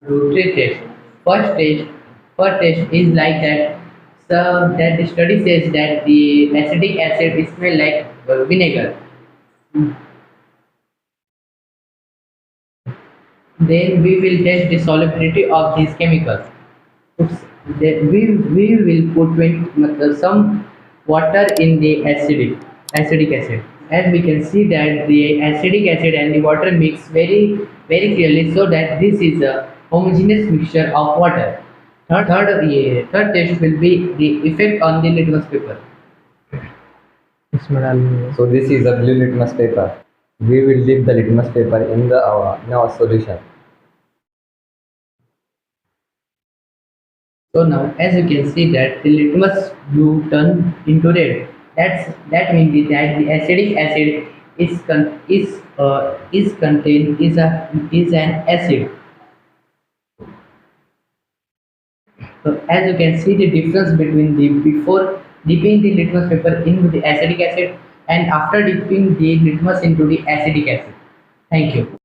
do three tests. First test is like that. So that the study says that the acetic acid smell like vinegar. Then we will test the solubility of these chemicals. Oops. Then we will put some water in the acidic acid. As we can see that the acidic acid and the water mix very clearly, so that this is a homogeneous mixture of water. Third test will be the effect on the litmus paper. इसमें डालनी So this is a blue litmus paper. We will dip the litmus paper in our solution. So now, as you can see that the litmus blue turn into red. That means that the acidic acid is contained is an acid. So as you can see the difference between the before dipping the litmus paper into the acidic acid and after dipping the litmus into the acidic acid. Thank you.